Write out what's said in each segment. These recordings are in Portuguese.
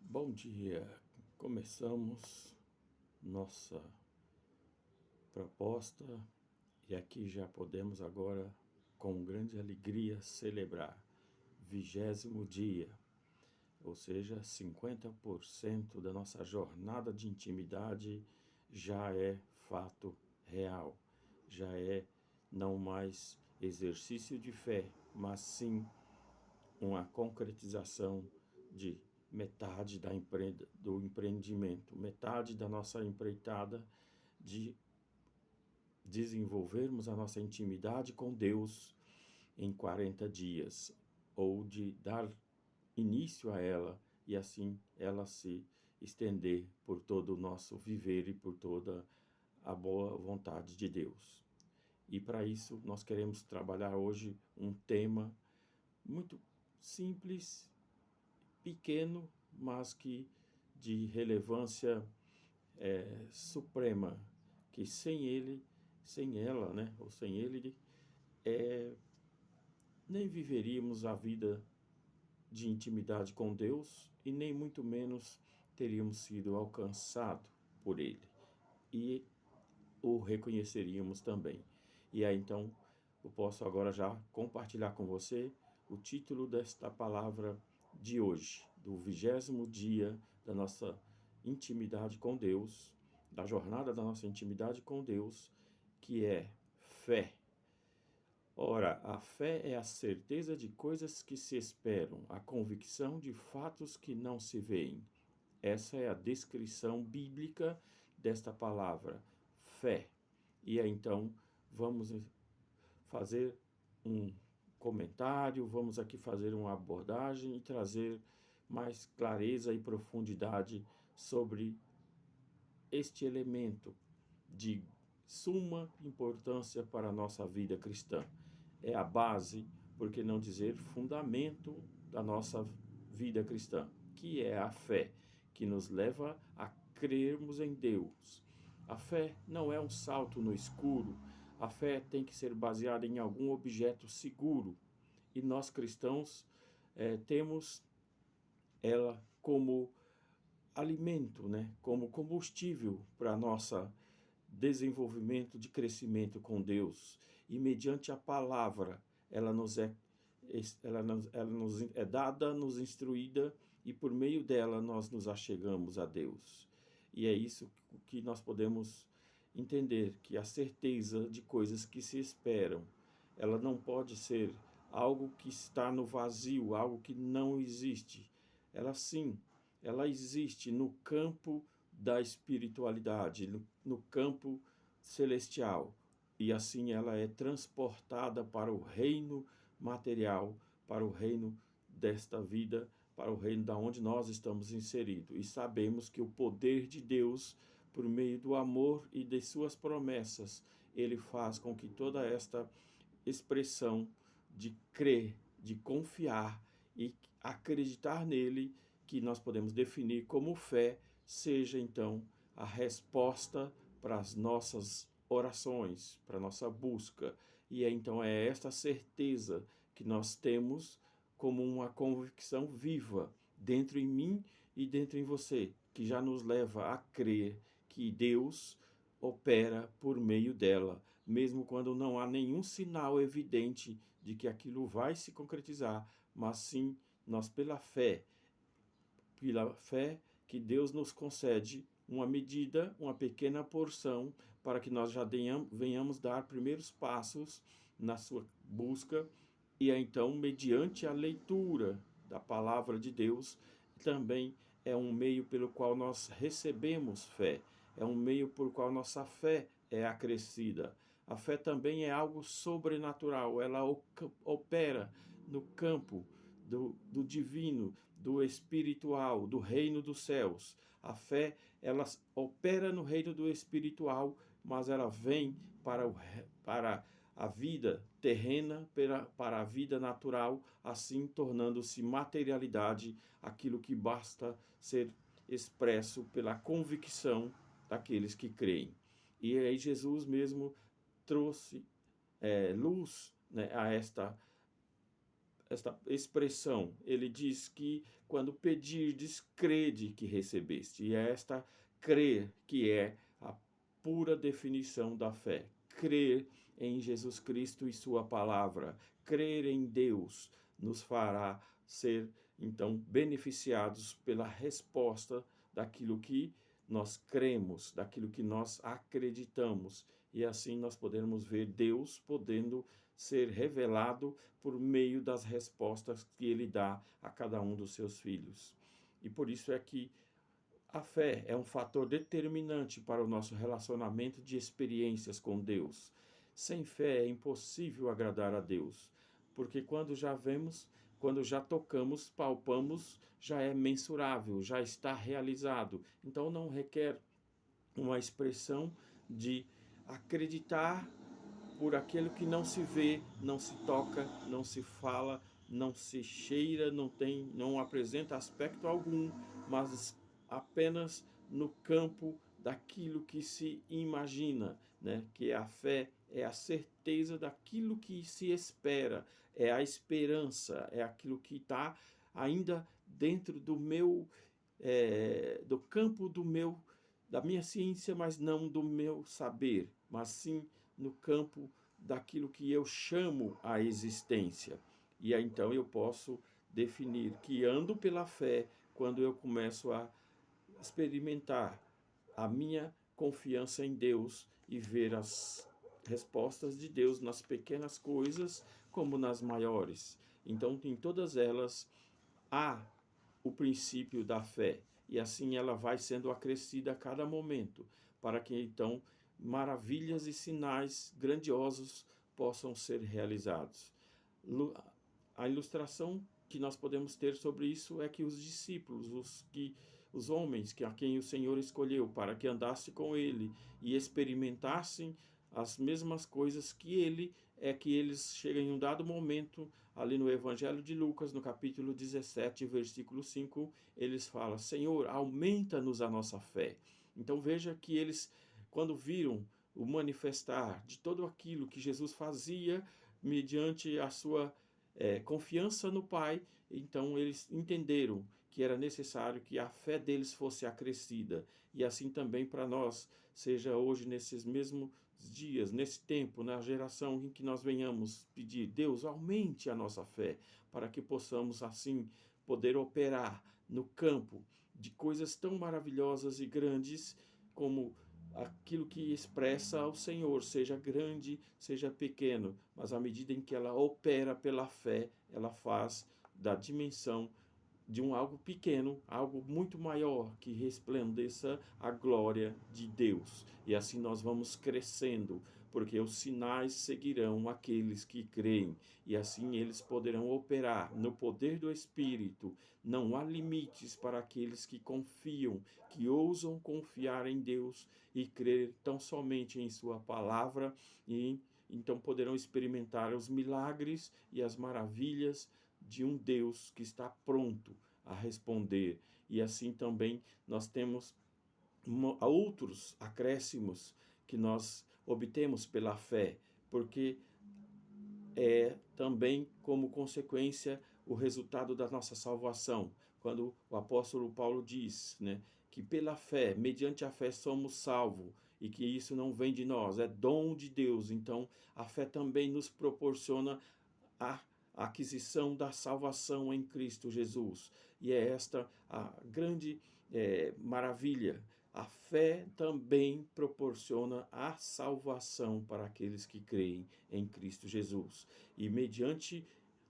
Bom dia, começamos nossa proposta e aqui já podemos agora, com grande alegria, celebrar 20º dia, ou seja, 50% da nossa jornada de intimidade já é fato real, já é não mais exercício de fé, mas sim uma concretização de metade do empreendimento, metade da nossa empreitada de desenvolvermos a nossa intimidade com Deus em 40 dias, ou de dar início a ela e assim ela se estender por todo o nosso viver e por toda a boa vontade de Deus. E para isso nós queremos trabalhar hoje um tema muito simples, pequeno, mas que de relevância suprema, que sem ele, sem ela, né, ou sem ele, nem viveríamos a vida de intimidade com Deus e nem muito menos teríamos sido alcançados por ele e o reconheceríamos também. E aí então eu posso agora já compartilhar com você o título desta palavra de hoje, do 20º dia da nossa intimidade com Deus, da jornada da nossa intimidade com Deus, que é fé. Ora, a fé é a certeza de coisas que se esperam, a convicção de fatos que não se veem. Essa é a descrição bíblica desta palavra, fé. E aí, então, vamos fazer um comentário, vamos aqui fazer uma abordagem e trazer mais clareza e profundidade sobre este elemento de suma importância para a nossa vida cristã. É a base, por que não dizer fundamento da nossa vida cristã, que é a fé, que nos leva a crermos em Deus. A fé não é um salto no escuro, a fé tem que ser baseada em algum objeto seguro. E nós cristãos temos ela como alimento, né? Como combustível para nossa desenvolvimento de crescimento com Deus. E mediante a palavra, ela nos é dada, nos instruída, e por meio dela nós nos achegamos a Deus. E é isso que nós podemos entender, que a certeza de coisas que se esperam, ela não pode ser algo que está no vazio, algo que não existe. Ela sim, ela existe no campo da espiritualidade, no campo celestial. E assim ela é transportada para o reino material, para o reino desta vida, para o reino da onde nós estamos inseridos. E sabemos que o poder de Deus, por meio do amor e de suas promessas, ele faz com que toda esta expressão de crer, de confiar e acreditar nele, que nós podemos definir como fé, seja então a resposta para as nossas orações, para a nossa busca. E então é esta certeza que nós temos como uma convicção viva dentro em mim e dentro em você, que já nos leva a crer que Deus opera por meio dela, mesmo quando não há nenhum sinal evidente de que aquilo vai se concretizar, mas sim nós pela fé que Deus nos concede uma medida, uma pequena porção, para que nós já venhamos dar primeiros passos na sua busca, e então, mediante a leitura da palavra de Deus, também é um meio pelo qual nós recebemos fé, é um meio por qual nossa fé é acrescida. A fé também é algo sobrenatural, ela opera no campo do divino, do espiritual, do reino dos céus. A fé, ela opera no reino do espiritual, mas ela vem para a vida terrena, para a vida natural, assim tornando-se materialidade aquilo que basta ser expresso pela convicção daqueles que creem. E aí Jesus mesmo trouxe luz, né, a esta esta expressão, ele diz que quando pedirdes, crede que recebeste. E é esta crer que é a pura definição da fé. Crer em Jesus Cristo e sua palavra, crer em Deus, nos fará ser, então, beneficiados pela resposta daquilo que nós cremos, daquilo que nós acreditamos. E assim nós podemos ver Deus podendo ser revelado por meio das respostas que ele dá a cada um dos seus filhos. E por isso é que a fé é um fator determinante para o nosso relacionamento de experiências com Deus. Sem fé é impossível agradar a Deus, porque quando já vemos, quando já tocamos, palpamos, já é mensurável, já está realizado. Então não requer uma expressão de acreditar por aquilo que não se vê, não se toca, não se fala, não se cheira, não apresenta aspecto algum, mas apenas no campo daquilo que se imagina, né? Que a fé é a certeza daquilo que se espera, é a esperança, é aquilo que está ainda dentro do meu, do campo da minha ciência, mas não do meu saber, mas sim no campo daquilo que eu chamo a existência. E aí, então eu posso definir que ando pela fé quando eu começo a experimentar a minha confiança em Deus e ver as respostas de Deus nas pequenas coisas como nas maiores. Então, em todas elas há o princípio da fé, e assim ela vai sendo acrescida a cada momento, para que então maravilhas e sinais grandiosos possam ser realizados. A ilustração que nós podemos ter sobre isso é que os discípulos, os homens a quem o Senhor escolheu para que andasse com ele e experimentassem as mesmas coisas que ele, é que eles chegam em um dado momento, ali no Evangelho de Lucas, no capítulo 17, versículo 5, eles falam: Senhor, aumenta-nos a nossa fé. Então veja que eles, quando viram o manifestar de tudo aquilo que Jesus fazia, mediante a sua confiança no Pai, então eles entenderam que era necessário que a fé deles fosse acrescida. E assim também para nós, seja hoje nesses mesmos dias, nesse tempo, na geração em que nós venhamos pedir: Deus, aumente a nossa fé, para que possamos assim poder operar no campo de coisas tão maravilhosas e grandes como aquilo que expressa ao Senhor, seja grande, seja pequeno, mas à medida em que ela opera pela fé, ela faz da dimensão de um algo pequeno, algo muito maior, que resplandeça a glória de Deus. E assim nós vamos crescendo, porque os sinais seguirão aqueles que creem, e assim eles poderão operar no poder do Espírito. Não há limites para aqueles que confiam, que ousam confiar em Deus e crer tão somente em sua palavra, e então poderão experimentar os milagres e as maravilhas de um Deus que está pronto a responder. E assim também nós temos outros acréscimos que nós obtemos pela fé, porque é também como consequência o resultado da nossa salvação. Quando o apóstolo Paulo diz, né, que pela fé, mediante a fé somos salvos, e que isso não vem de nós, é dom de Deus. Então a fé também nos proporciona a aquisição da salvação em Cristo Jesus. E é esta a grande maravilha. A fé também proporciona a salvação para aqueles que creem em Cristo Jesus. E mediante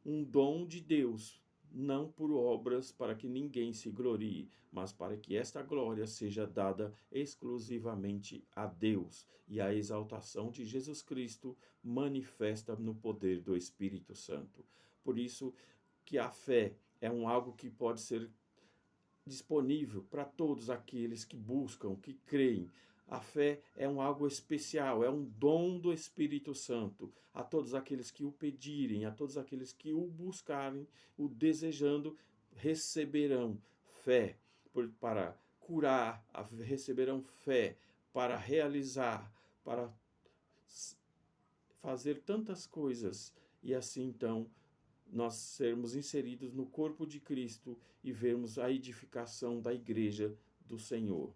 um dom de Deus, não por obras para que ninguém se glorie, mas para que esta glória seja dada exclusivamente a Deus, e a exaltação de Jesus Cristo manifesta no poder do Espírito Santo. Por isso que a fé é algo que pode ser disponível para todos aqueles que buscam, que creem. A fé é algo especial, é um dom do Espírito Santo a todos aqueles que o pedirem, a todos aqueles que o buscarem, o desejando, receberão fé para curar, receberão fé para realizar, para fazer tantas coisas, e assim então nós sermos inseridos no corpo de Cristo e vermos a edificação da igreja do Senhor.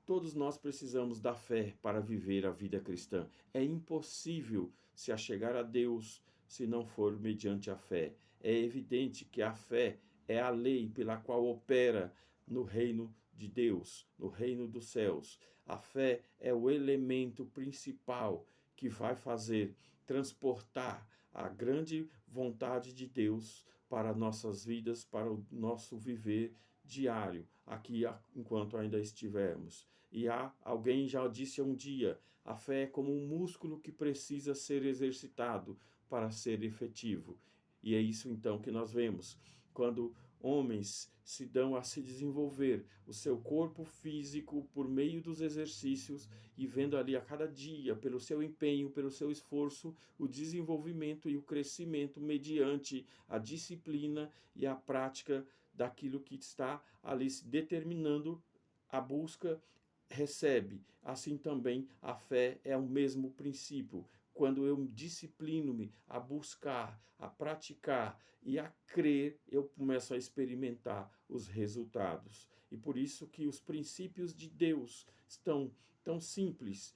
Todos nós precisamos da fé para viver a vida cristã. É impossível se achegar a Deus se não for mediante a fé. É evidente que a fé é a lei pela qual opera no reino de Deus, no reino dos céus. A fé é o elemento principal que vai fazer transportar a grande vontade de Deus para nossas vidas, para o nosso viver diário, aqui enquanto ainda estivermos. E alguém já disse um dia, a fé é como um músculo que precisa ser exercitado para ser efetivo. E é isso então que nós vemos. Quando homens se dão a se desenvolver o seu corpo físico por meio dos exercícios e vendo ali a cada dia, pelo seu empenho, pelo seu esforço, o desenvolvimento e o crescimento mediante a disciplina e a prática daquilo que está ali se determinando a busca, recebe. Assim também a fé é o mesmo princípio. Quando eu disciplino-me a buscar, a praticar e a crer, eu começo a experimentar os resultados. E por isso que os princípios de Deus estão tão simples,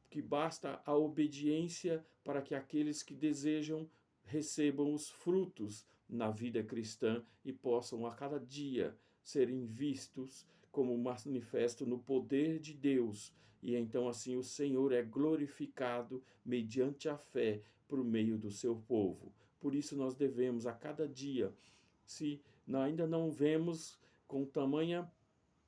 que basta a obediência para que aqueles que desejam recebam os frutos na vida cristã e possam a cada dia serem vistos como manifesto no poder de Deus. E então assim o Senhor é glorificado mediante a fé por meio do seu povo. Por isso nós devemos a cada dia, se ainda não vemos com tamanha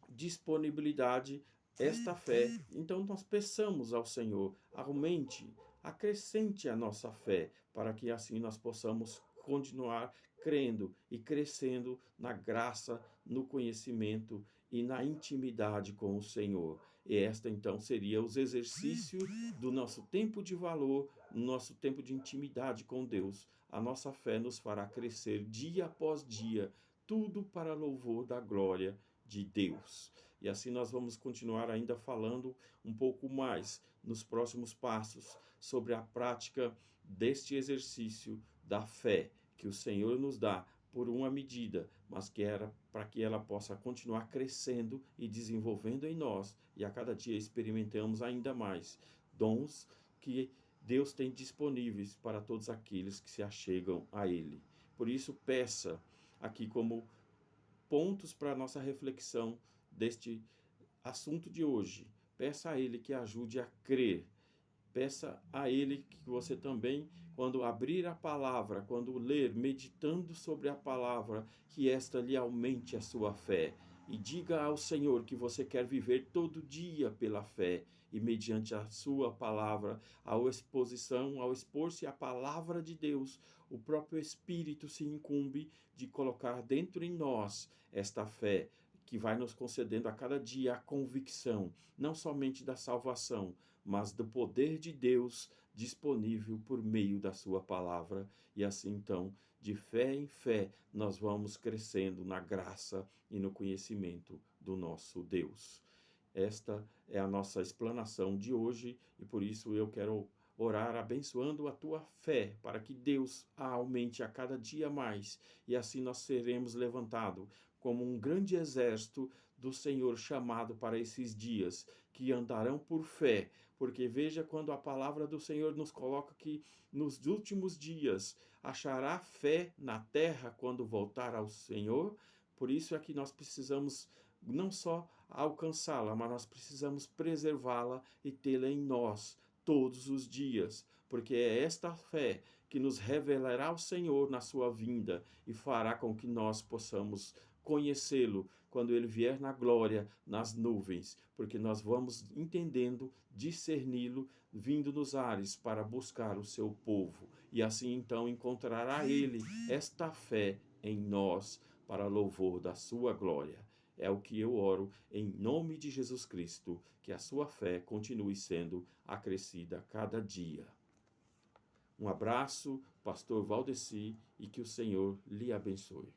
disponibilidade esta fé, então nós peçamos ao Senhor, aumente, acrescente a nossa fé, para que assim nós possamos continuar crendo e crescendo na graça, no conhecimento e na intimidade com o Senhor. E esta então seria os exercícios do nosso tempo de valor, nosso tempo de intimidade com Deus. A nossa fé nos fará crescer dia após dia, tudo para louvor da glória de Deus. E assim nós vamos continuar ainda falando um pouco mais nos próximos passos sobre a prática deste exercício da fé que o Senhor nos dá por uma medida, mas que era para que ela possa continuar crescendo e desenvolvendo em nós e a cada dia experimentamos ainda mais dons que Deus tem disponíveis para todos aqueles que se achegam a Ele. Por isso, peça aqui como pontos para a nossa reflexão deste assunto de hoje. Peça a Ele que ajude a crer. Peça a Ele que você também, quando abrir a palavra, quando ler, meditando sobre a palavra, que esta lhe aumente a sua fé. E diga ao Senhor que você quer viver todo dia pela fé e mediante a sua palavra, ao expor-se à palavra de Deus, o próprio Espírito se incumbe de colocar dentro em nós esta fé, que vai nos concedendo a cada dia a convicção, não somente da salvação, mas do poder de Deus disponível por meio da sua palavra. E assim, então, de fé em fé, nós vamos crescendo na graça e no conhecimento do nosso Deus. Esta é a nossa explanação de hoje e por isso eu quero orar abençoando a tua fé, para que Deus a aumente a cada dia mais e assim nós seremos levantados como um grande exército do Senhor chamado para esses dias, que andarão por fé, porque veja quando a palavra do Senhor nos coloca que nos últimos dias achará fé na terra quando voltar ao Senhor. Por isso é que nós precisamos não só alcançá-la, mas nós precisamos preservá-la e tê-la em nós todos os dias, porque é esta fé que nos revelará o Senhor na sua vinda e fará com que nós possamos conhecê-lo quando ele vier na glória, nas nuvens, porque nós vamos entendendo, discerni-lo, vindo nos ares para buscar o seu povo. E assim então encontrará ele esta fé em nós para louvor da sua glória. É o que eu oro em nome de Jesus Cristo, que a sua fé continue sendo acrescida a cada dia. Um abraço, pastor Valdeci, e que o Senhor lhe abençoe.